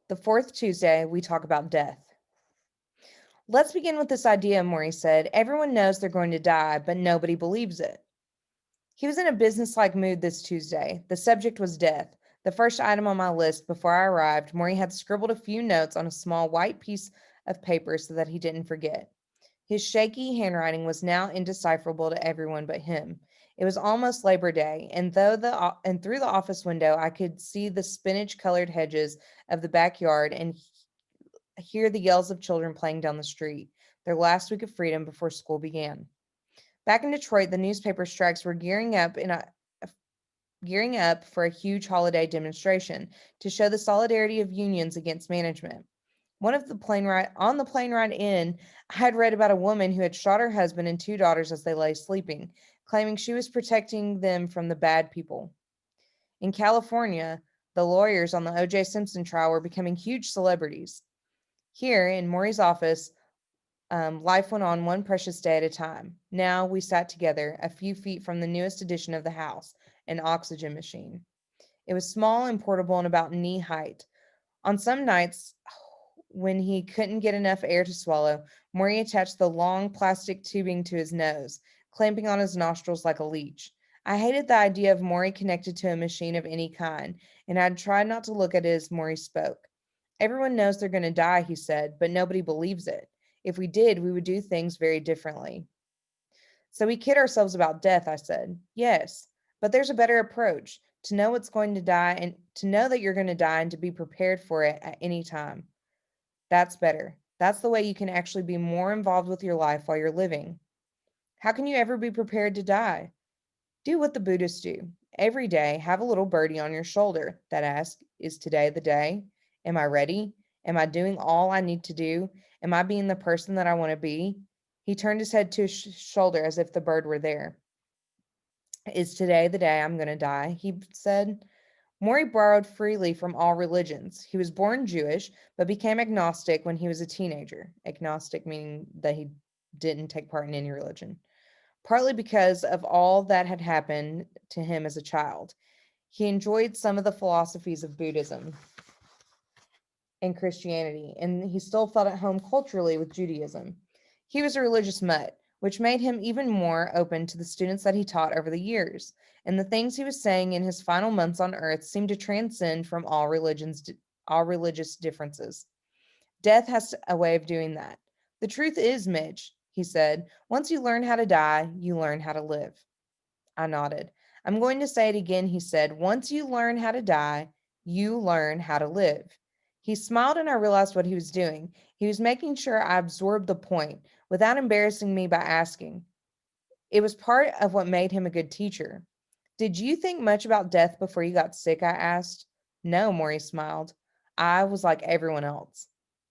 The fourth Tuesday, we talk about death. Let's begin with this idea, Maury said. Everyone knows they're going to die, but nobody believes it. He was in a businesslike mood this Tuesday. The subject was death. The first item on my list before I arrived, Maury had scribbled a few notes on a small white piece of paper so that he didn't forget. His shaky handwriting was now indecipherable to everyone but him. It was almost Labor Day, and through the office window I could see the spinach-colored hedges of the backyard and hear the yells of children playing down the street, their last week of freedom before school began. Back in Detroit, the newspaper strikes were gearing up for a huge holiday demonstration to show the solidarity of unions against management. One of the plane ride On the plane ride in, I had read about a woman who had shot her husband and two daughters as they lay sleeping, claiming she was protecting them from the bad people. In California, the lawyers on the O.J. Simpson trial were becoming huge celebrities. Here, in Maury's office, life went on one precious day at a time. Now we sat together, a few feet from the newest addition of the house, an oxygen machine. It was small and portable and about knee height. On some nights, when he couldn't get enough air to swallow, Maury attached the long plastic tubing to his nose, clamping on his nostrils like a leech. I hated the idea of Maury connected to a machine of any kind, and I'd tried not to look at it as Maury spoke. Everyone knows they're going to die, he said, but nobody believes it. If we did, we would do things very differently. So we kid ourselves about death, I said. Yes, but there's a better approach to know what's going to die and to know that you're going to die and to be prepared for it at any time. That's better. That's the way you can actually be more involved with your life while you're living. How can you ever be prepared to die? Do what the Buddhists do. Every day, have a little birdie on your shoulder that asks, is today the day? Am I ready? Am I doing all I need to do? Am I being the person that I want to be? He turned his head to his shoulder as if the bird were there. Is today the day I'm going to die? He said. Maury borrowed freely from all religions. He was born Jewish, but became agnostic when he was a teenager. Agnostic meaning that he didn't take part in any religion, partly because of all that had happened to him as a child. He enjoyed some of the philosophies of Buddhism and Christianity, and he still felt at home culturally with Judaism. He was a religious mutt, which made him even more open to the students that he taught over the years, and the things he was saying in his final months on earth seemed to transcend from all religious differences. Death has a way of doing that. The truth is, Mitch, he said, once you learn how to die, you learn how to live. I nodded. I'm going to say it again, he said. Once you learn how to die, you learn how to live. He smiled and I realized what he was doing. He was making sure I absorbed the point without embarrassing me by asking. It was part of what made him a good teacher. Did you think much about death before you got sick? I asked. No, Maury smiled. I was like everyone else.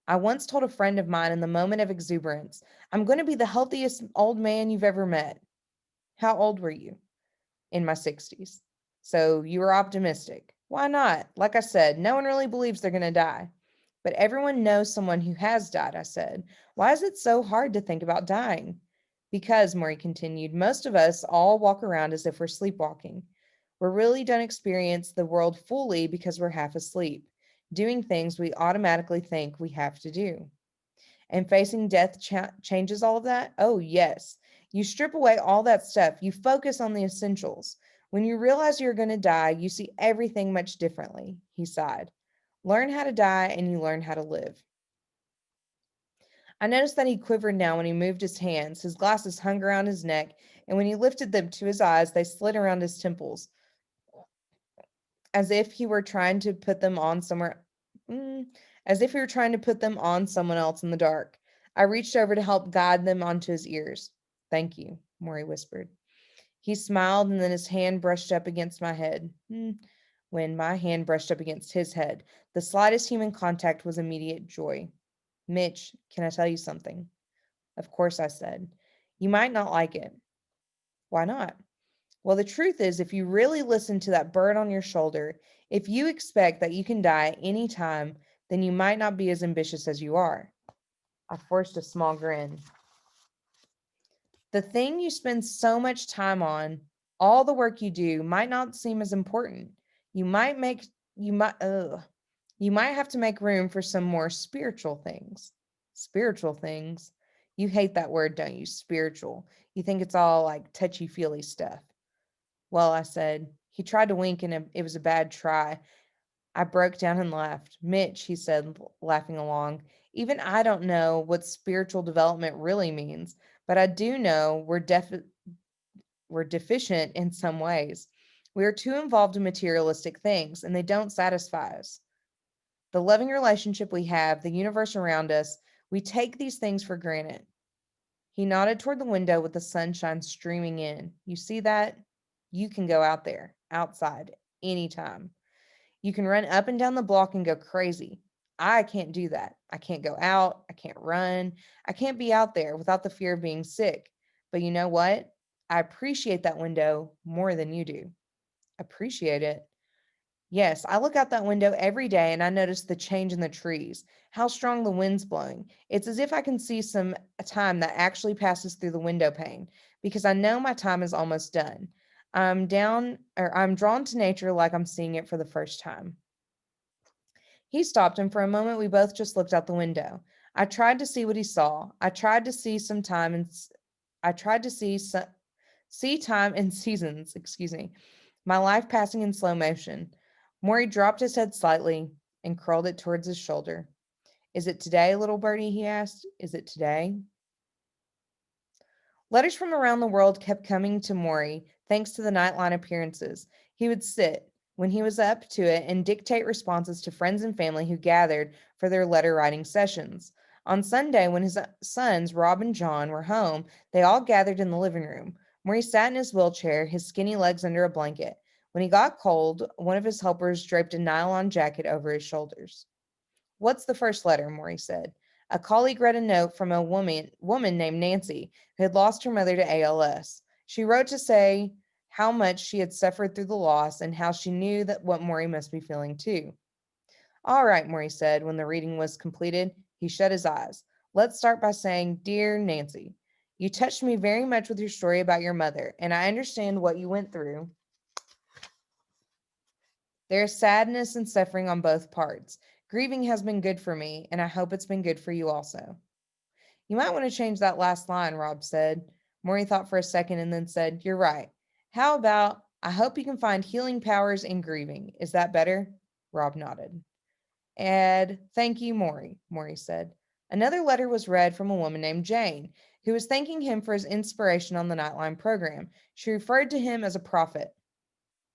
I once told a friend of mine in the moment of exuberance, I'm going to be the healthiest old man you've ever met. How old were you? In my 60s. So you were optimistic. Why not? Like I said, no one really believes they're going to die. But everyone knows someone who has died, I said. Why is it so hard to think about dying? Because, Maury continued, most of us all walk around as if we're sleepwalking. We really don't experience the world fully because we're half asleep, doing things we automatically think we have to do. And facing death changes all of that? Oh, yes. You strip away all that stuff. You focus on the essentials. When you realize you're going to die, you see everything much differently, he sighed. Learn how to die and you learn how to live. I noticed that he quivered now when he moved his hands. His glasses hung around his neck, and when he lifted them to his eyes, they slid around his temples, as if he were trying to put them on somewhere, mm, as if he were trying to put them on someone else in the dark. I reached over to help guide them onto his ears. Thank you, Maury whispered. He smiled, and then his hand brushed up against my head. When my hand brushed up against his head, the slightest human contact was immediate joy. Mitch, can I tell you something? Of course, I said. You might not like it. Why not? Well, the truth is, if you really listen to that bird on your shoulder, if you expect that you can die any time, then you might not be as ambitious as you are. I forced a small grin. The thing you spend so much time on, all the work you do, might not seem as important. You might make you might ugh. You might have to make room for some more spiritual things. Spiritual things. You hate that word, don't you? Spiritual. You think it's all like touchy feely stuff. Well, I said, he tried to wink and it was a bad try. I broke down and laughed. Mitch, he said, laughing along, even I don't know what spiritual development really means, but I do know we're deficient in some ways. We are too involved in materialistic things, and they don't satisfy us. The loving relationship we have, the universe around us, we take these things for granted. He nodded toward the window with the sunshine streaming in. You see that? You can go out there, outside, anytime. You can run up and down the block and go crazy. I can't do that. I can't go out. I can't run. I can't be out there without the fear of being sick. But you know what? I appreciate that window more than you do. Appreciate it. Yes, I look out that window every day and I notice the change in the trees, how strong the wind's blowing. It's as if I can see some time that actually passes through the window pane because I know my time is almost done. I'm drawn to nature like I'm seeing it for the first time. He stopped, and for a moment we both just looked out the window. I tried to see what he saw. I tried to see some time and I tried to see time and seasons, excuse me. My life passing in slow motion. Maury dropped his head slightly and curled it towards his shoulder. Is it today, little birdie? He asked. Is it today? Letters from around the world kept coming to Maury thanks to the Nightline appearances. He would sit, when he was up to it, and dictate responses to friends and family who gathered for their letter writing sessions. On Sunday, when his sons, Rob and John, were home, they all gathered in the living room. Maury sat in his wheelchair, his skinny legs under a blanket. When he got cold, one of his helpers draped a nylon jacket over his shoulders. What's the first letter? Maury said. A colleague read a note from a woman named Nancy who had lost her mother to ALS. She wrote to say how much she had suffered through the loss and how she knew that what Maury must be feeling too. All right, Maury said when the reading was completed. He shut his eyes. Let's start by saying, Dear Nancy, you touched me very much with your story about your mother, and I understand what you went through. There is sadness and suffering on both parts. Grieving has been good for me, and I hope it's been good for you also. You might want to change that last line, Rob said. Maury thought for a second and then said, You're right. How about, I hope you can find healing powers in grieving. Is that better? Rob nodded. Ed, thank you, Maury said. Another letter was read from a woman named Jane, who was thanking him for his inspiration on the Nightline program. She referred to him as a prophet.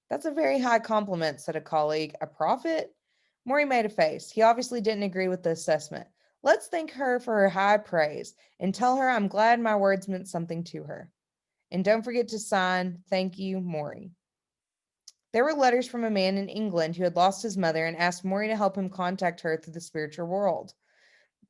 That's a very high compliment, said a colleague. A prophet? Maury made a face. He obviously didn't agree with the assessment. Let's thank her for her high praise and tell her I'm glad my words meant something to her. And don't forget to sign, Thank you, Maury. There were letters from a man in England who had lost his mother and asked Maury to help him contact her through the spiritual world.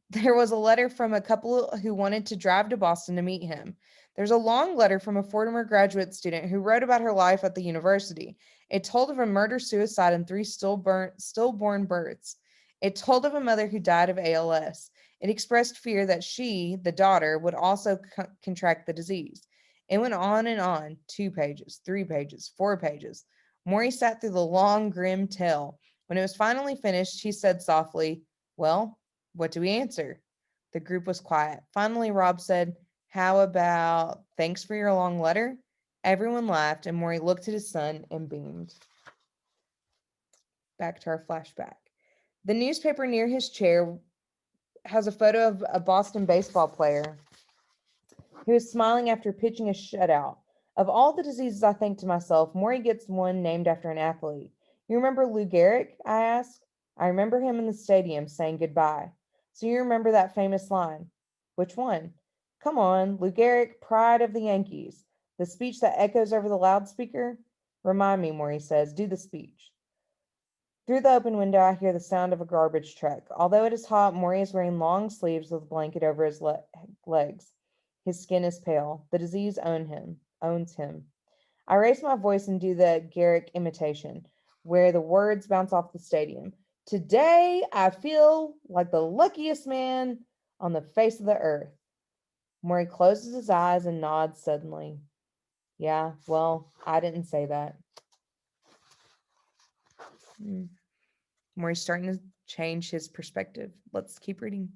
There was a letter from a couple who wanted to drive to Boston to meet him. There's a long letter from a former graduate student who wrote about her life at the university. It told of a murder suicide and three stillborn births. It told of a mother who died of ALS. It expressed fear that she, the daughter, would also contract the disease. It went on and on 2 pages, 3 pages, 4 pages. Maury sat through the long, grim tale. When it was finally finished, he said softly, Well, what do we answer? The group was quiet. Finally, Rob said, How about thanks for your long letter? Everyone laughed, and Maury looked at his son and beamed. Back to our flashback. The newspaper near his chair has a photo of a Boston baseball player who is smiling after pitching a shutout. Of all the diseases, I think to myself, Maury gets one named after an athlete. You remember Lou Gehrig? I asked. I remember him in the stadium saying goodbye. So you remember that famous line? Which one? Come on, Lou Gehrig, pride of the Yankees. The speech that echoes over the loudspeaker? Remind me, Maury says. Do the speech. Through the open window, I hear the sound of a garbage truck. Although it is hot, Maury is wearing long sleeves with a blanket over his legs. His skin is pale. The disease owns him. I raise my voice and do the Gehrig imitation, where the words bounce off the stadium. Today, I feel like the luckiest man on the face of the earth. Maury closes his eyes and nods suddenly. Yeah, well, I didn't say that. Maury's starting to change his perspective. Let's keep reading.